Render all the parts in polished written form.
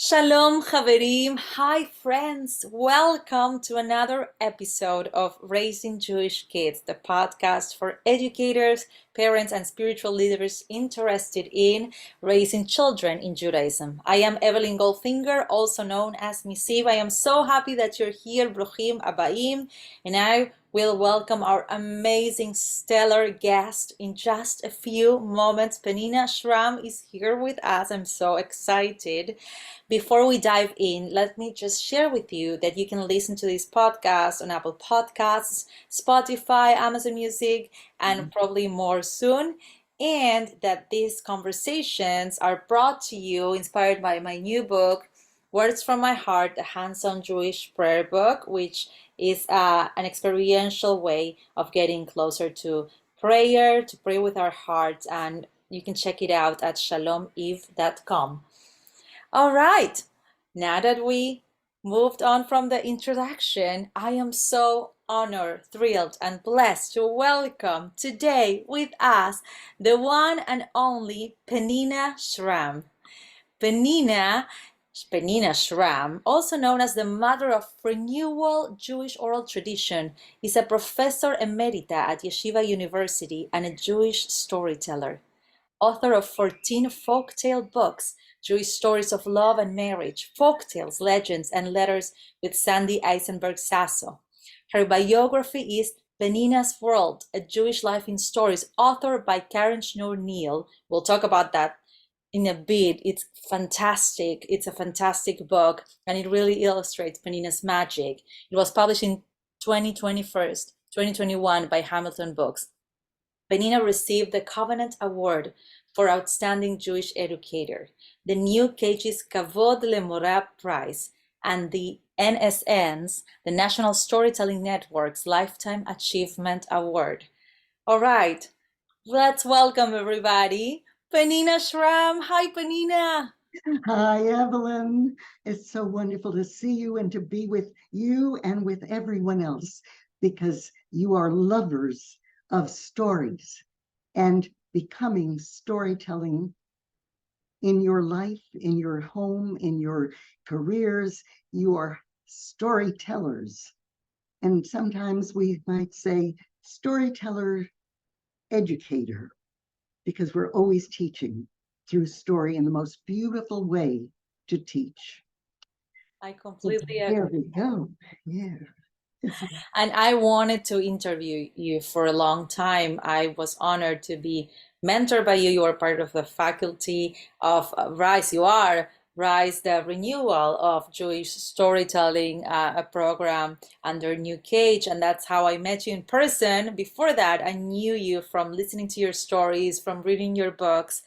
Shalom, Chaverim. Hi, friends. Welcome to another episode of Raising Jewish Kids, the podcast for educators, parents, and spiritual leaders interested in raising children in Judaism. I am Evelyn Goldfinger, also known as Misiv. I am so happy that you're here, Bruchim Abaim, and I will welcome our amazing, stellar guest in just a few moments. Peninnah Schram is here with us. I'm so excited. Before we dive in, let me just share with you that you can listen to this podcast on Apple Podcasts, Spotify, Amazon Music, and probably more soon. And that these conversations are brought to you inspired by my new book, Words from My Heart, a hands-on Jewish prayer book, which is an experiential way of getting closer to prayer, to pray with our hearts. And you can check it out at shalomeve.com. All right, now that we moved on from the introduction, I am so honored, thrilled, and blessed to welcome today with us the one and only Peninnah Schram. Peninnah Schram, also known as the mother of renewal Jewish oral tradition, is a professor emerita at Yeshiva University and a Jewish storyteller. Author of 14 folktale books, Jewish stories of love and marriage, folktales, legends, and letters with Sandy Eisenberg Sasso. Her biography is Peninnah's World, A Jewish Life in Stories, authored by Karen Schnur-Neal. We'll talk about that in a bit. It's fantastic. It's a fantastic book, and it really illustrates Peninnah's magic. It was published in 2021 by Hamilton Books. Peninnah received the Covenant Award for Outstanding Jewish Educator, the New Cage's Kavod Lemora Prize, and the NSN's, the National Storytelling Network's Lifetime Achievement Award. All right, let's welcome everybody. Peninnah Schram. Hi, Peninnah. Hi, Evelyn. It's so wonderful to see you and to be with you and with everyone else, because you are lovers of stories and becoming storytelling in your life, in your home, in your careers. You are storytellers. And sometimes we might say storyteller educator, because we're always teaching through story in the most beautiful way to teach. I completely There agree. we go. Yeah. And I wanted to interview you for a long time. I was honored to be mentored by you. You are part of the faculty of RISE. You are RISE, the renewal of Jewish storytelling, a program under New Cage. And that's how I met you in person. Before that, I knew you from listening to your stories, from reading your books.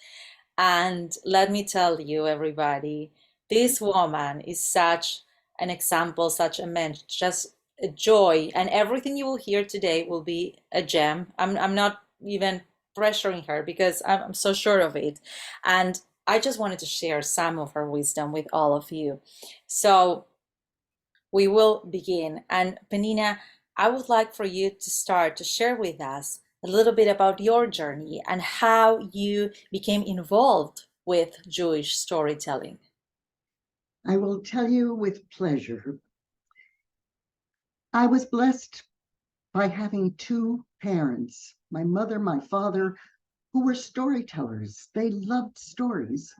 And let me tell you, everybody, this woman is such an example, such a man, just a joy, and everything you will hear today will be a gem. I'm not even pressuring her because I'm so sure of it. And I just wanted to share some of her wisdom with all of you. So we will begin. And Peninnah, I would like for you to start to share with us a little bit about your journey and how you became involved with Jewish storytelling. I will tell you with pleasure. I was blessed by having two parents, my mother, my father, who were storytellers. They loved stories.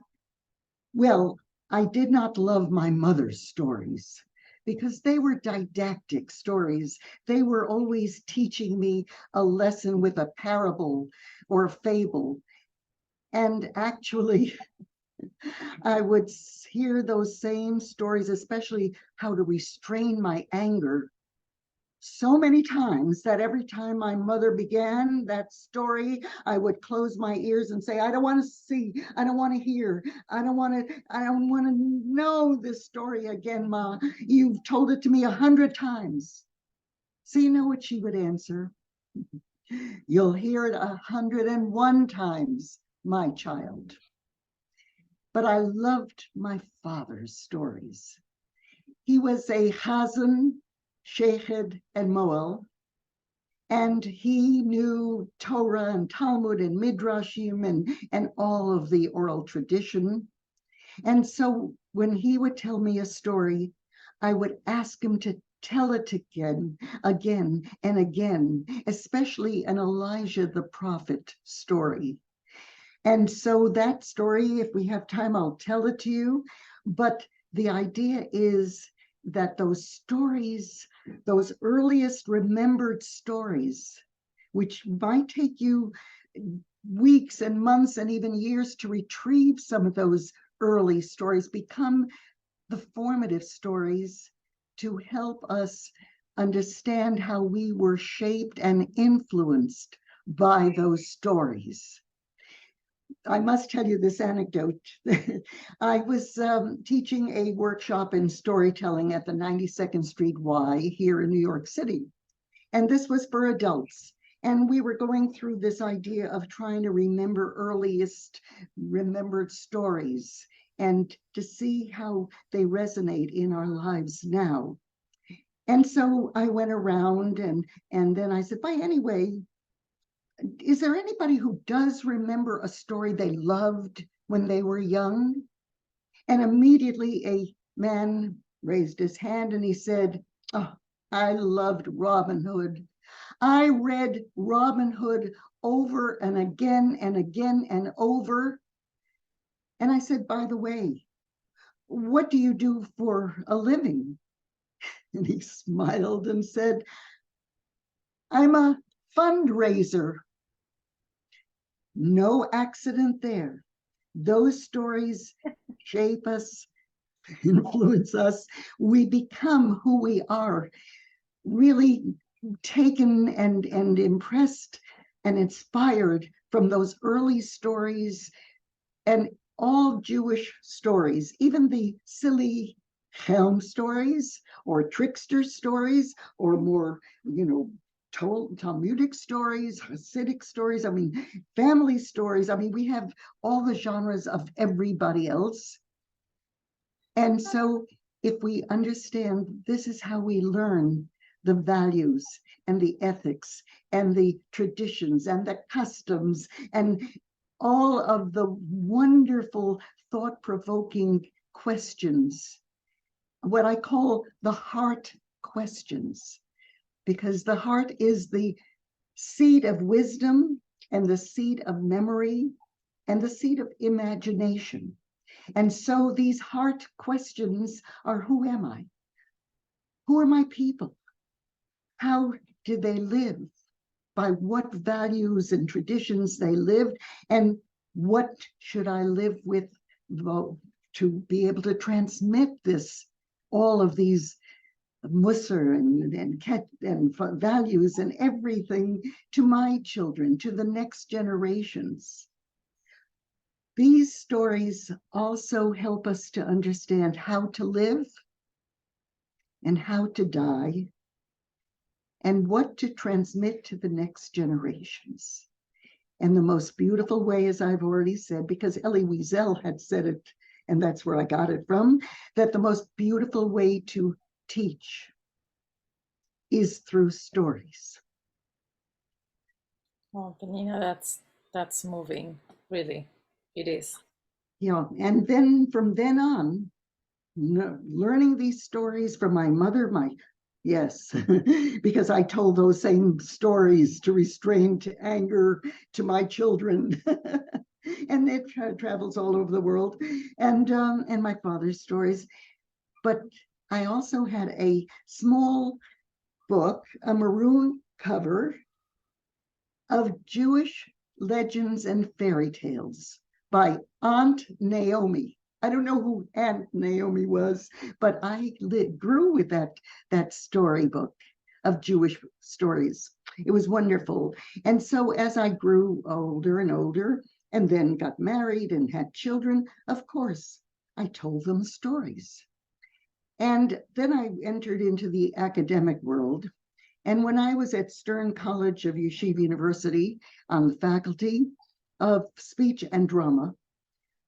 Well, I did not love my mother's stories because they were didactic stories. They were always teaching me a lesson with a parable or a fable. And actually, I would hear those same stories, especially how to restrain my anger, so many times that every time my mother began that story, I would close my ears and say, I don't want to see, I don't want to hear, I don't want to know this story again, Ma. You've told it to me 100 times. So you know what she would answer? You'll hear it 101 times, my child. But I loved my father's stories. He was a Chazan, Sheched, and Moel, and he knew Torah and Talmud and Midrashim and all of the oral tradition. And so when he would tell me a story, I would ask him to tell it again and again, especially an Elijah the prophet story. And so that story, if we have time, I'll tell it to you. But the idea is that those stories, those earliest remembered stories, which might take you weeks and months and even years to retrieve some of those early stories, become the formative stories to help us understand how we were shaped and influenced by those stories. I must tell you this anecdote. I was teaching a workshop in storytelling at the 92nd Street Y here in New York City. And this was for adults. And we were going through this idea of trying to remember earliest remembered stories and to see how they resonate in our lives now. And so I went around and then I said, by anyway, is there anybody who does remember a story they loved when they were young? And immediately a man raised his hand and he said, oh, I loved Robin Hood. I read Robin Hood over and again and again and over. And I said, by the way, what do you do for a living? And he smiled and said, I'm a fundraiser. No accident there. Those stories shape us, influence us. We become who we are, really taken and impressed and inspired from those early stories and all Jewish stories, even the silly Helm stories or trickster stories or more, Talmudic stories, Hasidic stories, family stories. We have all the genres of everybody else. And so if we understand this is how we learn the values and the ethics and the traditions and the customs and all of the wonderful thought-provoking questions, what I call the heart questions, because the heart is the seat of wisdom and the seat of memory and the seat of imagination. And so these heart questions are, who am I? Who are my people? How did they live? By what values and traditions they lived? And what should I live with to be able to transmit all of these Musar and values and everything to my children, to the next generations. These stories also help us to understand how to live and how to die and what to transmit to the next generations. And the most beautiful way, as I've already said, because Elie Wiesel had said it, and that's where I got it from, that the most beautiful way to teach is through stories. Oh, Peninnah, that's moving, really. It is. And then from then on, learning these stories from my mother, yes, because I told those same stories to restrain, to anger, to my children. And it travels all over the world, and my father's stories. But I also had a small book, a maroon cover, of Jewish legends and fairy tales by Aunt Naomi. I don't know who Aunt Naomi was, but I grew with that storybook of Jewish stories. It was wonderful. And so as I grew older and older, and then got married and had children, of course, I told them stories. And then I entered into the academic world. And when I was at Stern College of Yeshiva University on the faculty of speech and drama,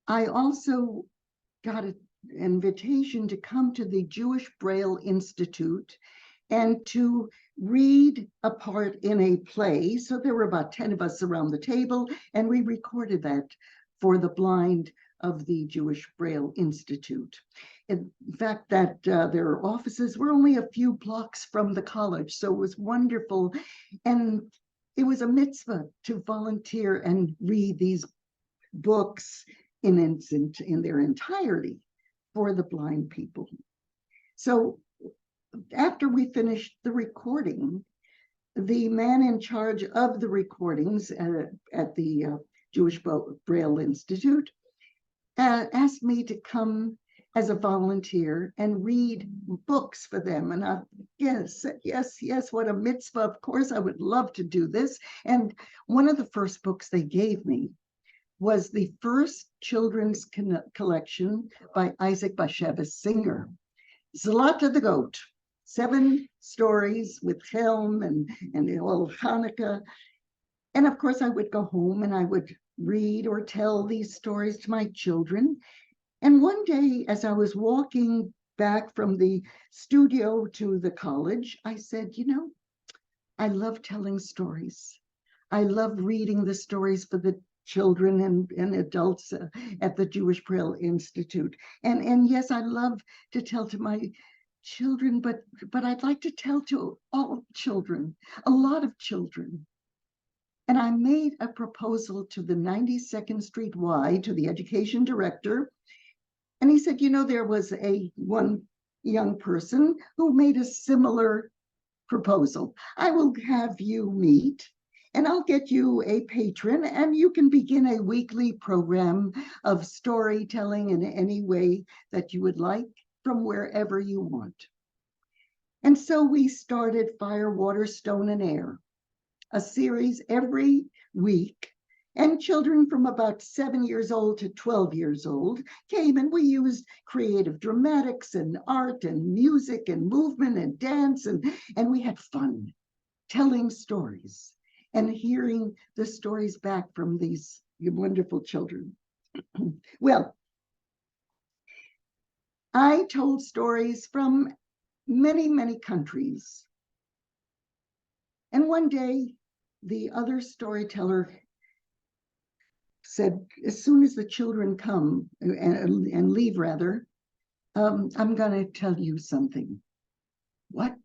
I also got an invitation to come to the Jewish Braille Institute and to read a part in a play. So there were about 10 of us around the table, and we recorded that for the blind of the Jewish Braille Institute. In fact, that their offices were only a few blocks from the college, so it was wonderful. And it was a mitzvah to volunteer and read these books in their entirety for the blind people. So after we finished the recording, the man in charge of the recordings at the Jewish Braille Institute asked me to come as a volunteer and read books for them. And yes, what a mitzvah. Of course, I would love to do this. And one of the first books they gave me was the first children's collection by Isaac Bashevis Singer, Zlata the Goat, 7 stories with Helm and all Hanukkah. And of course, I would go home and I would read or tell these stories to my children. And one day, as I was walking back from the studio to the college, I said, I love telling stories. I love reading the stories for the children and adults at the Jewish Braille Institute. And yes, I love to tell to my children, but I'd like to tell to all children, a lot of children. And I made a proposal to the 92nd Street Y, to the education director. And he said, there was one young person who made a similar proposal. I will have you meet, and I'll get you a patron, and you can begin a weekly program of storytelling in any way that you would like from wherever you want. And so we started Fire, Water, Stone, and Air, a series every week. And children from about 7 years old to 12 years old came, and we used creative dramatics and art and music and movement and dance. And we had fun telling stories and hearing the stories back from these wonderful children. Well, I told stories from many, many countries. And one day, the other storyteller said, as soon as the children come and leave, rather, I'm going to tell you something. What?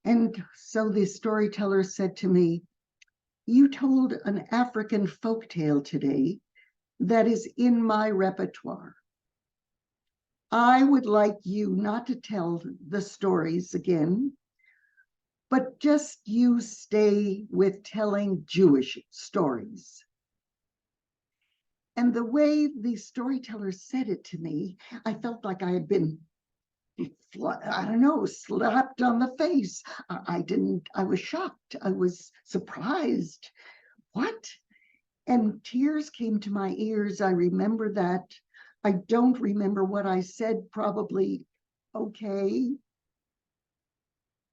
And so the storyteller said to me, you told an African folktale today that is in my repertoire. I would like you not to tell the stories again, but just you stay with telling Jewish stories. And the way the storyteller said it to me, I felt like I had been, slapped on the face. I was shocked. I was surprised. What? And tears came to my ears. I remember that. I don't remember what I said, probably okay.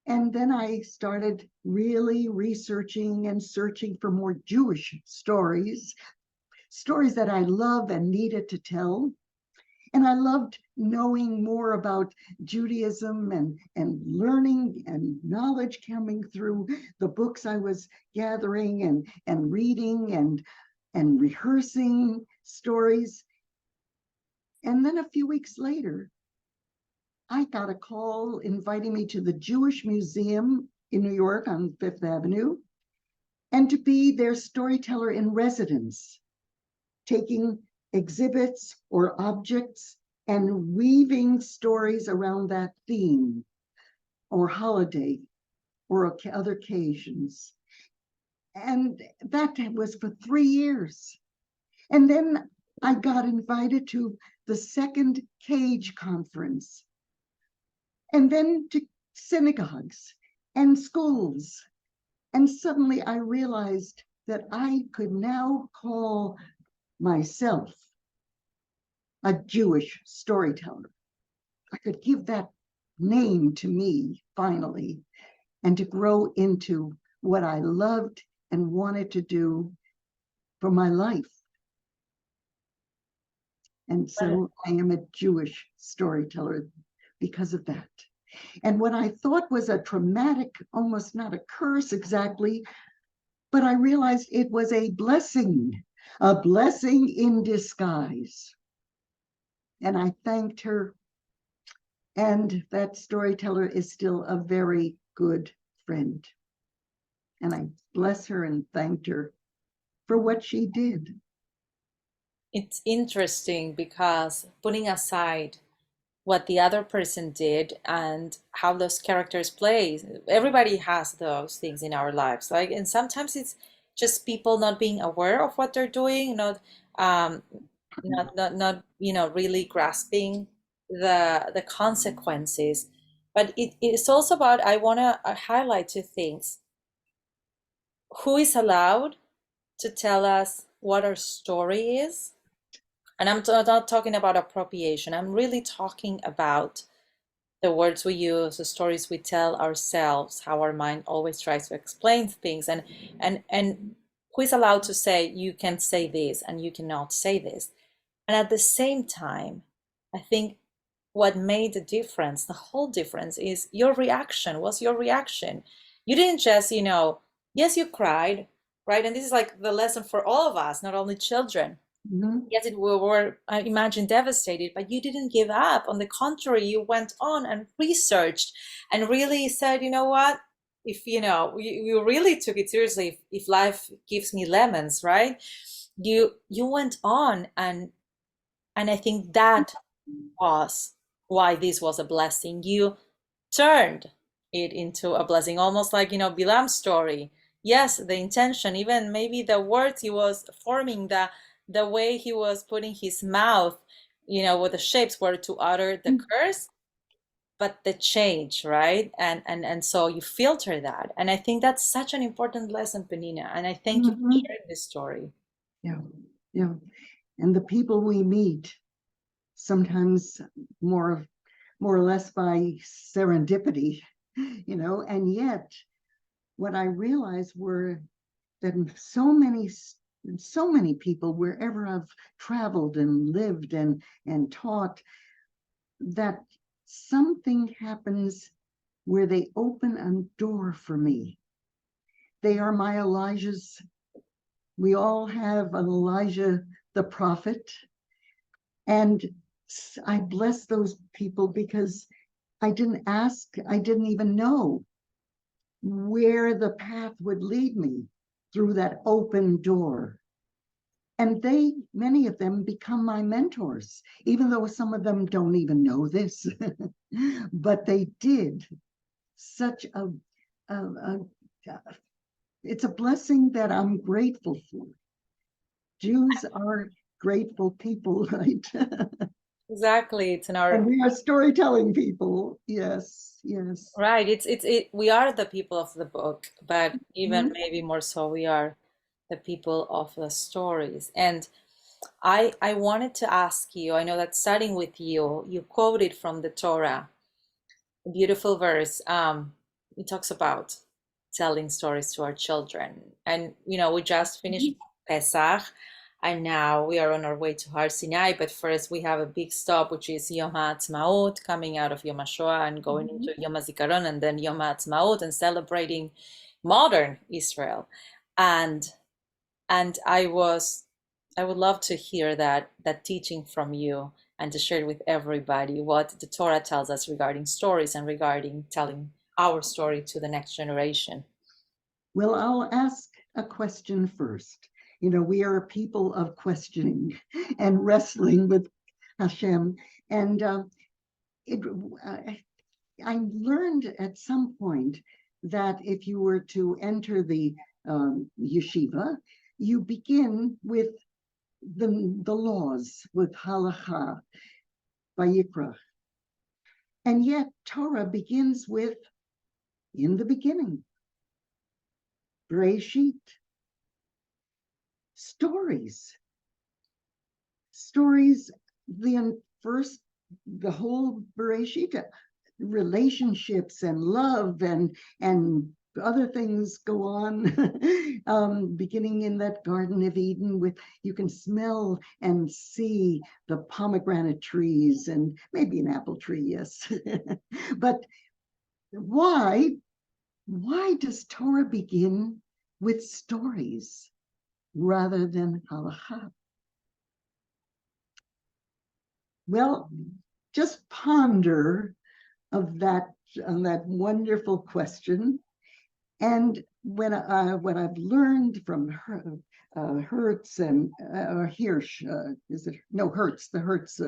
And then I started really researching and searching for more Jewish stories that I love and needed to tell. And I loved knowing more about Judaism and learning and knowledge coming through the books I was gathering and reading and rehearsing stories. And then a few weeks later, I got a call inviting me to the Jewish Museum in New York on Fifth Avenue and to be their storyteller in residence, taking exhibits or objects and weaving stories around that theme or holiday or other occasions. And that was for 3 years. And then I got invited to the second Cage conference, and then to synagogues and schools. And suddenly I realized that I could now call myself a Jewish storyteller. I could give that name to me finally, and to grow into what I loved and wanted to do for my life. And so I am a Jewish storyteller because of that. And what I thought was a traumatic, almost not a curse exactly, but I realized it was a blessing. a blessing in disguise. And I thanked her. And that storyteller is still a very good friend. And I bless her and thanked her for what she did. It's interesting because putting aside what the other person did and how those characters play, everybody has those things in our lives. Like, and sometimes it's just people not being aware of what they're doing, um, not really grasping the consequences. But it's also about, I want to highlight two things. Who is allowed to tell us what our story is? And I'm not talking about appropriation. I'm really talking about the words we use, the stories we tell ourselves, how our mind always tries to explain things, and who is allowed to say you can say this and you cannot say this. And at the same time, I think what made the difference, the whole difference, is your reaction. Was your reaction? You didn't just, yes, you cried, right? And this is like the lesson for all of us, not only children. Mhm. Yes, we were, I imagine, devastated, but you didn't give up. On the contrary, you went on and researched and really said, you know what? If you really took it seriously, if life gives me lemons, right? You went on, and I think that was why this was a blessing. You turned it into a blessing, almost like, Bilam's story. Yes, the intention, even maybe the words he was forming, the way he was putting his mouth, with the shapes were to utter the curse, but the change, right? And so you filter that. And I think that's such an important lesson, Peninnah. And I thank you for Mhm. sharing this story. Yeah, yeah. And the people we meet, sometimes more or less by serendipity, and yet what I realized were that so many people, wherever I've traveled and lived and taught, that something happens where they open a door for me. They are my Elijahs. We all have an Elijah the prophet. And I bless those people because I didn't ask, I didn't even know where the path would lead me through that open door. And many of them become my mentors, even though some of them don't even know this, but they did. Such a it's a blessing that I'm grateful for. Jews are grateful people, right? Exactly. It's in And our we are storytelling people. Yes, yes. right. We are the people of the book, but even Mhm. maybe more so, we are the people of the stories. And I wanted to ask you, I know that starting with you, you quoted from the Torah, a beautiful verse. It talks about telling stories to our children. And we just finished Pesach, and now we are on our way to Har Sinai. But first, we have a big stop, which is Yom HaAtzmaut, coming out of Yom HaShoah and going into Yom HaZikaron, and then Yom HaAtzmaut, and celebrating modern Israel. And and I would love to hear that teaching from you and to share with everybody what the Torah tells us regarding stories and regarding telling our story to the next generation. Well, I'll ask a question first. We are a people of questioning and wrestling with Hashem. And it, I learned at some point that if you were to enter the yeshiva, you begin with the laws, with Halachah, Vayikra. And yet Torah begins with, in the beginning, Bereshit, stories. Stories, the whole Bereshit, relationships and love and other things go on, beginning in that Garden of Eden with, you can smell and see the pomegranate trees and maybe an apple tree, yes. But why does Torah begin with stories? rather than halachah? Well, just ponder on that wonderful question. And when I've learned from Hertz and Hirsch, Hertz, the Hertz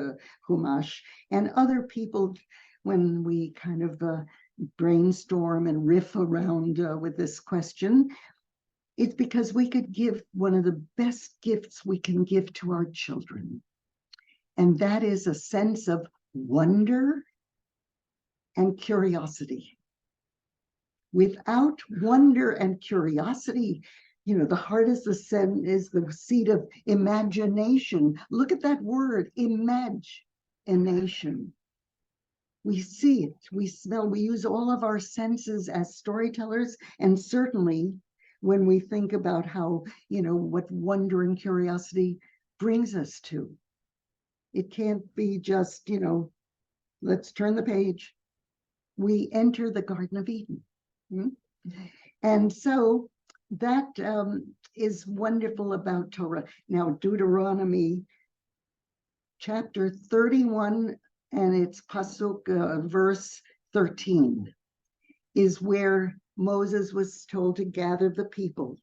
Humash, and other people, when we kind of brainstorm and riff around with this question, it's because we could give one of the best gifts we can give to our children. And that is a sense of wonder and curiosity. Without wonder and curiosity, the heart is the seat of imagination. Look at that word, imagination. We see it, we smell, we use all of our senses as storytellers, and certainly when we think about how, what wonder and curiosity brings us to. It can't be just, let's turn the page. We enter the Garden of Eden. And so that is wonderful about Torah. Now, Deuteronomy chapter 31 and its pasuk, verse 13, is where Moses was told to gather the people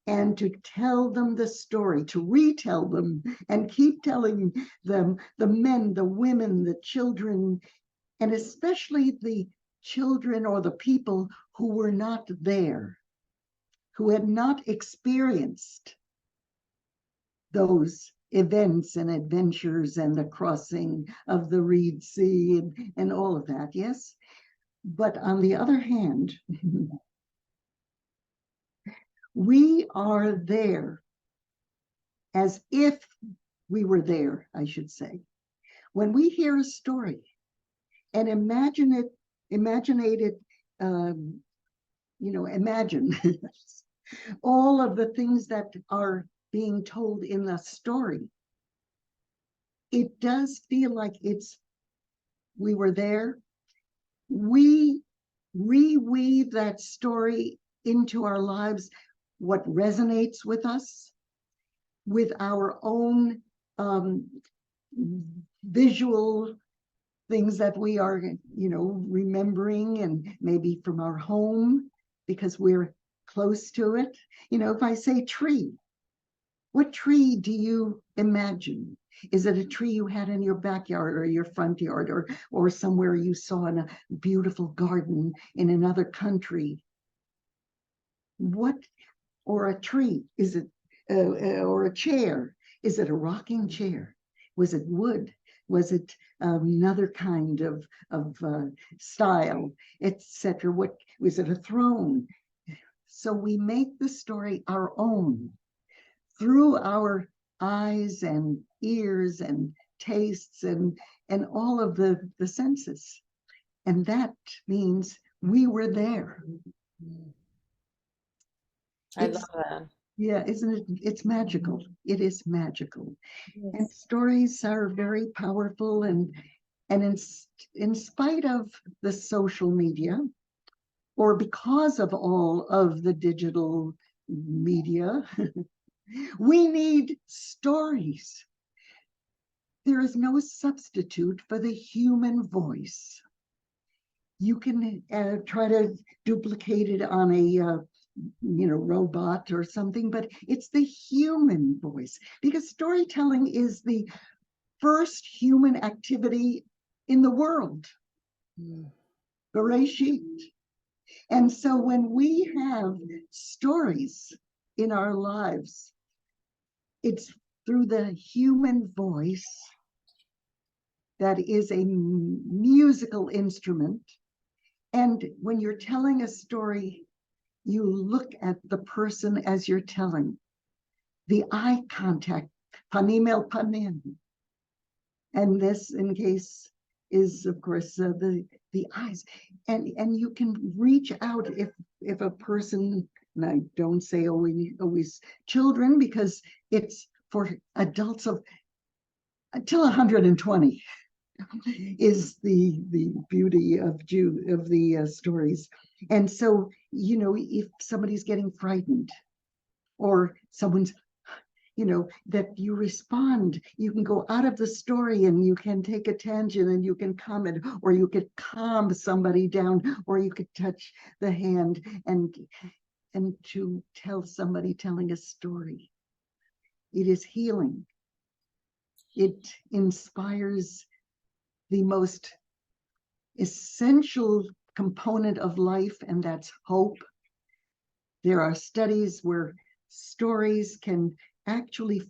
and to tell them the story, to retell them and keep telling them, the men, the women, the children, and especially the children or the people who were not there, who had not experienced those events and adventures and the crossing of the Reed Sea and all of that, yes? But on the other hand, we are there as if we were there, I should say. When we hear a story and imagine all of the things that are being told in the story, it does feel like we were there. We reweave that story into our lives, what resonates with us, with our own visual things that we are, remembering, and maybe from our home because we're close to it. If I say tree, what tree do you imagine? Is it a tree you had in your backyard or your front yard, or somewhere you saw in a beautiful garden in another country? Or a tree? Is it, or a chair? Is it a rocking chair? Was it wood? Was it another kind of style, etc.? What was it? A throne? So we make the story our own through our eyes and ears and tastes and all of the senses. And that means we were there. I love that. Yeah, isn't it? It's magical. It is magical. Yes. And stories are very powerful, and in spite of the social media, or because of all of the digital media, we need stories. There is no substitute for the human voice. You can try to duplicate it on a robot or something, but it's the human voice, because storytelling is the first human activity in the world. Bereshit. And so when we have stories in our lives, it's through the human voice that is a musical instrument. And when you're telling a story, you look at the person as you're telling. The eye contact, panim el panim. And this, in case, is of course the eyes. And you can reach out if a person, and I don't say always children, because it's for adults of until 120 is the beauty of the stories. And so, if somebody's getting frightened, or someone's that you respond. You can go out of the story and you can take a tangent and you can comment, or you could calm somebody down, or you could touch the hand and to tell somebody telling a story. It is healing. It inspires the most essential component of life, and that's hope. There are studies where stories can actually